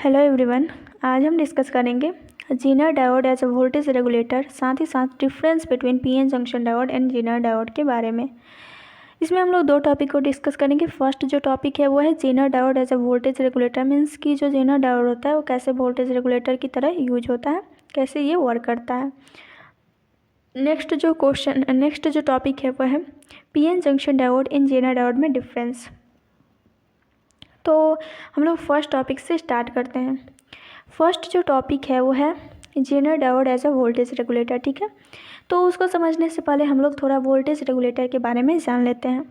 Hello everyone. आज हम discuss करेंगे Zener diode as a voltage regulator, साथ ही साथ difference between PN junction diode and Zener diode के बारे में। इसमें हम लोग दो टॉपिक को डिस्कस करेंगे। फर्स्ट जो टॉपिक है वो है Zener diode as a voltage regulator, means कि जो जीनर डायोड होता है वो कैसे वोल्टेज रेगुलेटर की तरह यूज होता है, कैसे ये वर्क करता है। नेक्स्ट जो टॉपिक है वो है पीएन जंक्शन डायोड इन जीनर डायोड में डिफरेंस। तो हम लोग फर्स्ट टॉपिक से स्टार्ट करते हैं। फर्स्ट जो टॉपिक है वो है Zener diode as a voltage regulator, ठीक है। तो उसको समझने से पहले हम लोग थोड़ा वोल्टेज रेगुलेटर के बारे में जान लेते हैं।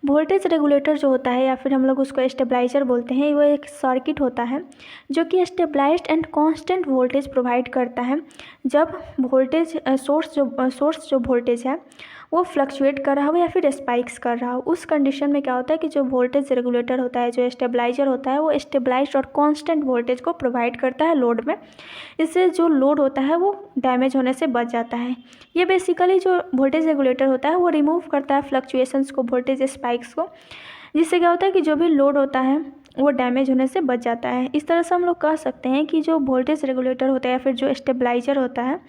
वोल्टेज रेगुलेटर जो होता है, या फिर हम लोग उसको स्टेबलाइजर बोलते हैं, वो एक सर्किट होता है जो कि stabilised and constant voltage provide करता है। जब वोल्टेज सोर्स जो वोल्टेज है वो फ्लक्चुएट कर रहा हो या फिर स्पाइक्स कर रहा हो, उस कंडीशन में क्या होता है कि जो वोल्टेज रेगुलेटर होता है, जो स्टेबलाइजर होता है, वो स्टेबलाइज्ड और कांस्टेंट वोल्टेज को प्रोवाइड करता है लोड में। इससे जो लोड होता है वो डैमेज होने से बच जाता है। ये बेसिकली जो वोल्टेज रेगुलेटर होता है वो रिमूव करता है फ्लक्चुएशंस को, वोल्टेज स्पाइक्स को, जिससे क्या होता है कि जो भी लोड होता है वो डैमेज होने से बच जाता है। इस तरह से हम लोग कह सकते हैं कि जो वोल्टेज रेगुलेटर होता है या फिर जो स्टेबलाइजर होता है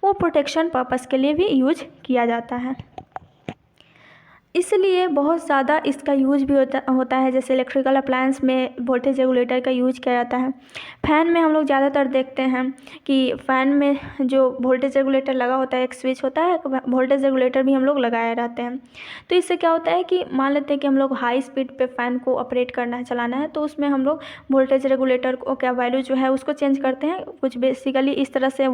वो प्रोटेक्शन पर्पस के लिए भी यूज किया जाता है। इसलिए बहुत ज़्यादा इसका यूज भी होता है। जैसे इलेक्ट्रिकल अप्लायंस में वोल्टेज रेगुलेटर का यूज किया जाता है। फ़ैन में हम लोग ज़्यादातर देखते हैं कि फ़ैन में जो वोल्टेज रेगुलेटर लगा होता है, एक स्विच होता है, वोल्टेज रेगुलेटर भी हम लोग लगाए रहते हैं। तो इससे क्या होता है कि मान लेते हैं कि हम लोग हाई स्पीड पे फ़ैन को ऑपरेट करना है, चलाना है, तो उसमें हम लोग वोल्टेज रेगुलेटर को क्या वैल्यू जो है उसको चेंज करते हैं। कुछ बेसिकली इस तरह से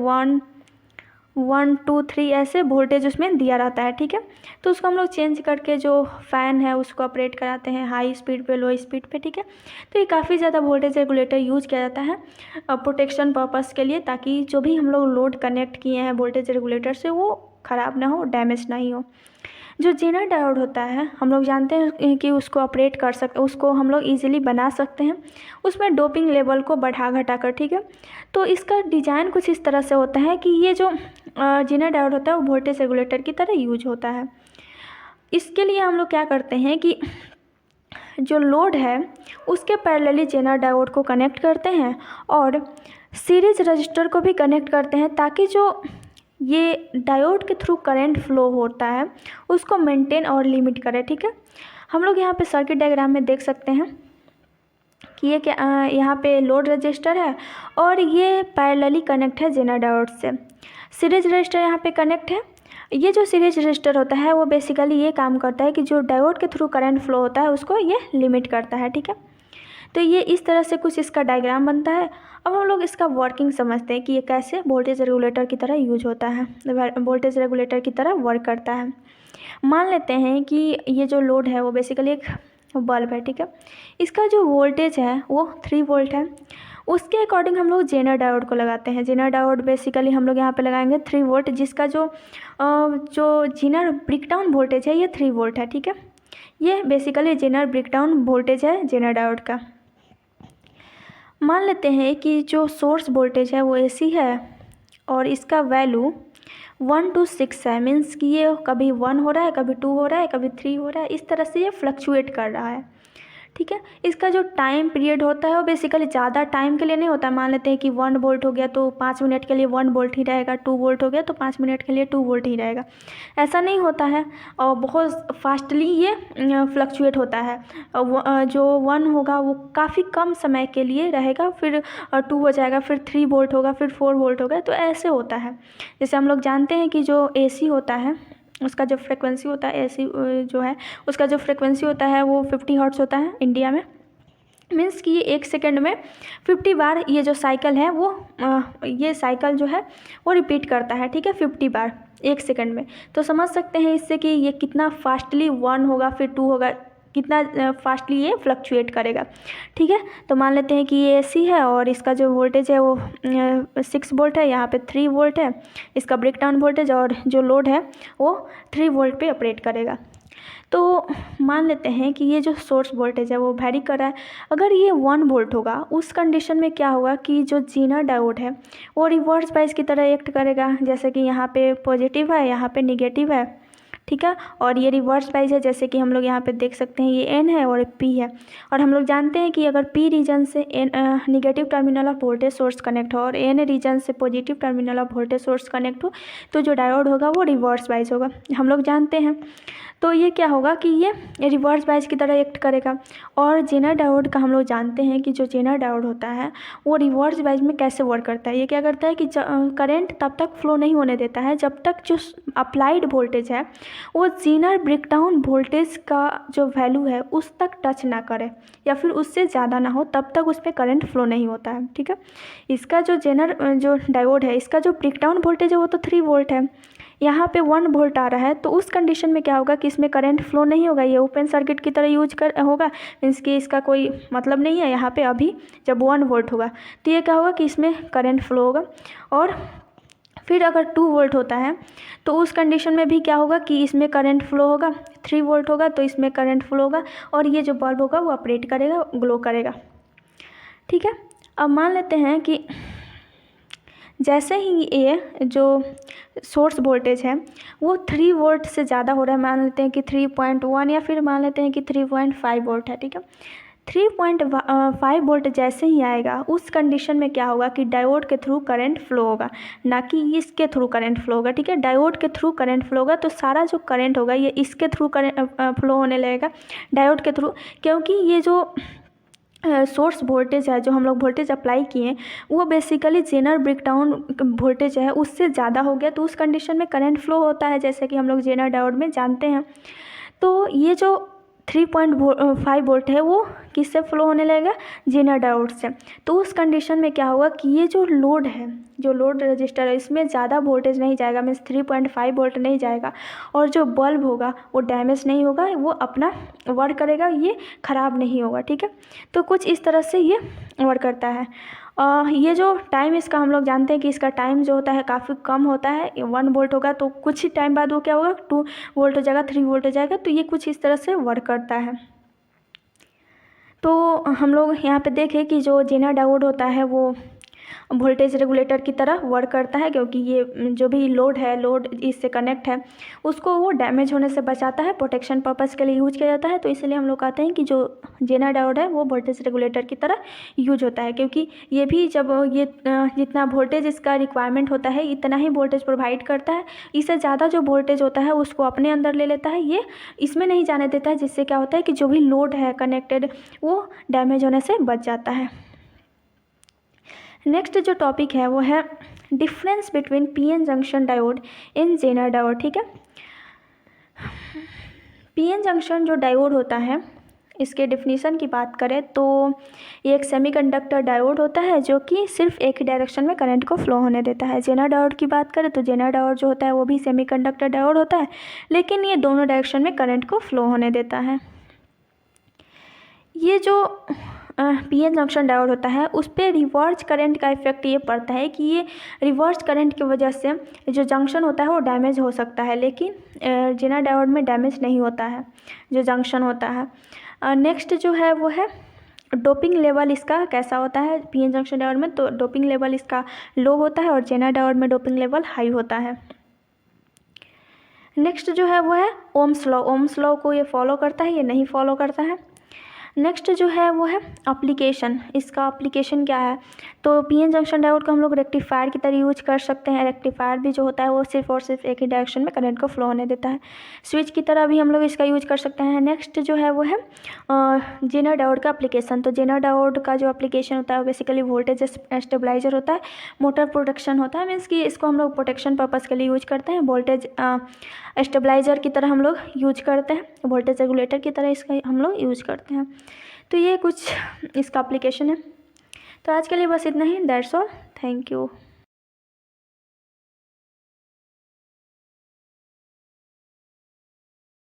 1 2 3 ऐसे वोल्टेज उसमें दिया रहता है, ठीक है। तो उसको हम लोग चेंज करके जो फ़ैन है उसको ऑपरेट कराते हैं हाई स्पीड पे, लो स्पीड पे, ठीक है। तो ये काफ़ी ज़्यादा वोल्टेज रेगुलेटर यूज किया जाता है प्रोटेक्शन पर्पस के लिए, ताकि जो भी हम लोग लोड कनेक्ट किए हैं वोल्टेज रेगुलेटर से वो ख़राब ना हो, डैमेज नहीं हो। जो जीनर डायोड होता है हम लोग जानते हैं कि उसको हम लोग इजीली बना सकते हैं, उसमें डोपिंग लेवल को बढ़ा घटा कर, ठीक है। तो इसका डिज़ाइन कुछ इस तरह से होता है कि ये जो जीनर डायोड होता है वो वोल्टेज रेगुलेटर की तरह यूज होता है। इसके लिए हम लोग क्या करते हैं कि जो लोड है उसके पैरेलली जीनर डायोड को कनेक्ट करते हैं और सीरीज रजिस्टर को भी कनेक्ट करते हैं, ताकि जो ये डायोड के थ्रू करंट फ्लो होता है उसको मेंटेन और लिमिट करे, ठीक है। हम लोग यहाँ पे सर्किट डायग्राम में देख सकते हैं कि ये क्या यहाँ पे लोड रजिस्टर है और ये पैरेलली कनेक्ट है जीनर डायोड से। सीरीज रजिस्टर यहाँ पे कनेक्ट है। ये जो सीरीज रजिस्टर होता है वो बेसिकली ये काम करता है कि जो डायोड के थ्रू करंट फ्लो होता है उसको ये लिमिट करता है, ठीक है। तो ये इस तरह से कुछ इसका डायग्राम बनता है। अब हम लोग इसका वर्किंग समझते हैं कि ये कैसे वोल्टेज रेगुलेटर की तरह यूज होता है, वोल्टेज रेगुलेटर की तरह वर्क करता है। मान लेते हैं कि ये जो लोड है वो बेसिकली एक बल्ब है, ठीक है। इसका जो वोल्टेज है वो 3 वोल्ट है। उसके अकॉर्डिंग हम लोग जेनर डायोड को लगाते हैं। जेनर डायोड बेसिकली हम लोग यहाँ पे लगाएंगे 3 वोल्ट, जिसका जो जेनर ब्रेकडाउन वोल्टेज है ये 3 वोल्ट है, ठीक है। ये बेसिकली जेनर ब्रेकडाउन वोल्टेज है जेनर डायोड का। मान लेते हैं कि जो सोर्स वोल्टेज है वो AC है और इसका वैल्यू 1 to 6 है, मीन्स कि ये कभी 1 हो रहा है, कभी 2 हो रहा है, कभी 3 हो रहा है, इस तरह से ये फ्लक्चुएट कर रहा है, ठीक है। इसका जो टाइम पीरियड होता है वो बेसिकली ज़्यादा टाइम के लिए नहीं होता। मान लेते हैं कि 1 वोल्ट हो गया तो 5 मिनट के लिए 1 वोल्ट ही रहेगा, 2 वोल्ट हो गया तो 5 मिनट के लिए 2 वोल्ट ही रहेगा, ऐसा नहीं होता है। और बहुत फास्टली ये फ्लक्चुएट होता है। जो 1 होगा वो काफ़ी कम समय के लिए रहेगा, फिर 2 हो जाएगा, फिर 3 वोल्ट होगा, फिर 4 वोल्ट होगा, तो ऐसे होता है। जैसे हम लोग जानते हैं कि जो AC होता है उसका जो फ्रिक्वेंसी होता है, AC जो है उसका जो फ्रिक्वेंसी होता है वो 50 हर्ट्ज़ होता है इंडिया में। मीन्स कि ये 1 सेकेंड में 50 बार ये जो साइकिल है वो ये साइकिल जो है वो रिपीट करता है, ठीक है, 50 बार 1 सेकेंड में। तो समझ सकते हैं इससे कि ये कितना फास्टली 1 होगा, फिर 2 होगा, कितना फास्टली ये फ्लक्चुएट करेगा, ठीक है। तो मान लेते हैं कि ये AC है और इसका जो वोल्टेज है वो 6 वोल्ट है, यहाँ पे 3 वोल्ट है इसका ब्रेकडाउन वोल्टेज, और जो लोड है वो 3 वोल्ट पे ऑपरेट करेगा। तो मान लेते हैं कि ये जो सोर्स वोल्टेज है वो वैरी कर रहा है। अगर ये 1 वोल्ट होगा उस कंडीशन में क्या होगा कि जो जीनर डायोड है वो रिवर्स बाइस की तरह एक्ट करेगा। जैसे कि यहाँ पे पॉजिटिव है, यहाँ पे निगेटिव है, ठीक है। और ये रिवर्स बाइज है, जैसे कि हम लोग यहाँ पे देख सकते हैं, ये एन है और पी है। और हम लोग जानते हैं कि अगर पी रीजन से negative terminal of voltage source connect हो और एन रीजन से positive terminal of voltage source connect हो तो जो डायोड होगा वो रिवर्स बाइज होगा, हम लोग जानते हैं। तो ये क्या होगा कि ये रिवर्स बाइज की तरह एक्ट करेगा। और जेनर डायोड का हम लोग जानते हैं कि जो जेनर डायोड होता है वो रिवर्स बाइज में कैसे वर्क करता है। ये क्या करता है कि करंट तब तक फ्लो नहीं होने देता है जब तक जो अप्लाइड वोल्टेज है वो जेनर ब्रेकडाउन वोल्टेज का जो वैल्यू है उस तक टच ना करे या फिर उससे ज़्यादा ना हो, तब तक उस पर करंट फ्लो नहीं होता है, ठीक है। इसका जो जेनर जो डायोड है इसका जो ब्रेकडाउन वोल्टेज है वो तो 3 वोल्ट है, यहाँ पे 1 वोल्ट आ रहा है। तो उस कंडीशन में क्या होगा कि इसमें करंट फ्लो नहीं होगा, ये ओपन सर्किट की तरह यूज कर होगा, मीन्स कि इसका कोई मतलब नहीं है यहाँ पे। अभी जब 1 वोल्ट होगा तो ये क्या होगा कि इसमें करंट फ्लो होगा। और फिर अगर 2 वोल्ट होता है तो उस कंडीशन में भी क्या होगा कि इसमें करंट फ्लो होगा। 3 वोल्ट होगा तो इसमें करंट फ्लो होगा और ये जो बल्ब होगा वो ऑपरेट करेगा, ग्लो करेगा, ठीक है। अब मान लेते हैं कि जैसे ही ये जो सोर्स वोल्टेज है वो 3 वोल्ट से ज़्यादा हो रहा है, मान लेते हैं कि 3.1 या फिर मान लेते हैं कि 3.5 वोल्ट है, ठीक है। 3.5 वोल्ट जैसे ही आएगा उस कंडीशन में क्या होगा कि डायोड के थ्रू करंट फ्लो होगा, ना कि इसके थ्रू करंट फ्लो होगा, ठीक है। डायोड के थ्रू करंट फ्लो होगा तो सारा जो करंट होगा ये इसके थ्रू करंट फ्लो होने लगेगा, डायोड के थ्रू, क्योंकि ये जो सोर्स वोल्टेज है जो हम लोग वोल्टेज अप्लाई किए वो बेसिकली जेनर ब्रेकडाउन वोल्टेज है उससे ज़्यादा हो गया, तो उस कंडीशन में करंट फ्लो होता है, जैसे कि हम लोग जेनर डायोड में जानते हैं। तो ये जो 3.5 वोल्ट है वो किससे फ्लो होने लगेगा, जेनर डायोड से। तो उस कंडीशन में क्या होगा कि ये जो लोड है, जो लोड रजिस्टर है, इसमें ज़्यादा वोल्टेज नहीं जाएगा, मीन्स 3.5 वोल्ट नहीं जाएगा, और जो बल्ब होगा वो डैमेज नहीं होगा, वो अपना वर्क करेगा, ये ख़राब नहीं होगा, ठीक है। तो कुछ इस तरह से ये वर्क करता है। ये जो टाइम इसका हम लोग जानते हैं कि इसका टाइम जो होता है काफ़ी कम होता है। 1 वोल्ट होगा तो कुछ ही टाइम बाद वो क्या होगा 2 वोल्ट हो जाएगा, 3 वोल्ट हो जाएगा। तो ये कुछ इस तरह से वर्क करता है। तो हम लोग यहाँ पे देखें कि जो जेनर डायोड होता है वो वोल्टेज रेगुलेटर की तरह वर्क करता है, क्योंकि ये जो भी लोड है, लोड इससे कनेक्ट है, उसको वो डैमेज होने से बचाता है, प्रोटेक्शन पर्पज़ के लिए यूज किया जाता है। तो इसलिए हम लोग कहते हैं कि जो जेनर डायोड है वो वोल्टेज रेगुलेटर की तरह यूज होता है, क्योंकि ये भी जब ये जितना वोल्टेज इसका रिक्वायरमेंट होता है इतना ही वोल्टेज प्रोवाइड करता है, इससे ज़्यादा जो वोल्टेज होता है उसको अपने अंदर ले लेता है, ये इसमें नहीं जाने देता है, जिससे क्या होता है कि जो भी लोड है कनेक्टेड वो डैमेज होने से बच जाता है। नेक्स्ट जो टॉपिक है वो है difference between PN junction diode and Zener diode, ठीक है। पीएन जंक्शन जो डायोड होता है इसके डिफिनीशन की बात करें तो ये एक सेमीकंडक्टर डायोड होता है जो कि सिर्फ एक ही डायरेक्शन में करंट को फ्लो होने देता है। जेनर डायोड की बात करें तो जेनर डायोड जो होता है वो भी सेमीकंडक्टर डायोड होता है, लेकिन ये दोनों डायरेक्शन में करंट को फ्लो होने देता है। ये जो पीएन जंक्शन डायोड होता है उस पर रिवर्स करंट का इफेक्ट ये पड़ता है कि ये रिवर्स करंट की वजह से जो जंक्शन होता है वो डैमेज हो सकता है, लेकिन जेनर डायोड में डैमेज नहीं होता है जो जंक्शन होता है। नेक्स्ट जो है वो है डोपिंग लेवल इसका कैसा होता है पीएन जंक्शन डायोड में, तो डोपिंग लेवल इसका लो होता है और जेनर डायोड में डोपिंग लेवल हाई होता है। नेक्स्ट जो है वो है ओम्स लॉ। ओम्स लॉ को ये फॉलो करता है, ये नहीं फॉलो करता है। नेक्स्ट जो है वो है एप्लीकेशन। इसका एप्लीकेशन क्या है, तो पीएन जंक्शन डायोड को हम लोग रेक्टिफायर की तरह यूज कर सकते हैं। रेक्टिफायर भी जो होता है वो सिर्फ और सिर्फ एक ही डायरेक्शन में करंट को फ्लो होने देता है। स्विच की तरह भी हम लोग इसका यूज कर सकते हैं। नेक्स्ट जो है वो है जेनर डायोड का एप्लीकेशन। तो जेनर डायोड का जो एप्लीकेशन होता है वो बेसिकली वोल्टेज स्टेबलाइजर होता है, मोटर प्रोटेक्शन होता है, मीन्स कि इसको हम लोग प्रोटेक्शन पर्पज़ के लिए यूज करते हैं। वोल्टेज स्टेबलाइजर की तरह हम लोग यूज करते हैं, वोल्टेज रेगुलेटर की तरह इसका हम लोग यूज करते हैं। तो ये कुछ इसका एप्लीकेशन है। तो आज के लिए बस इतना ही, दैट्स ऑल, थैंक यू।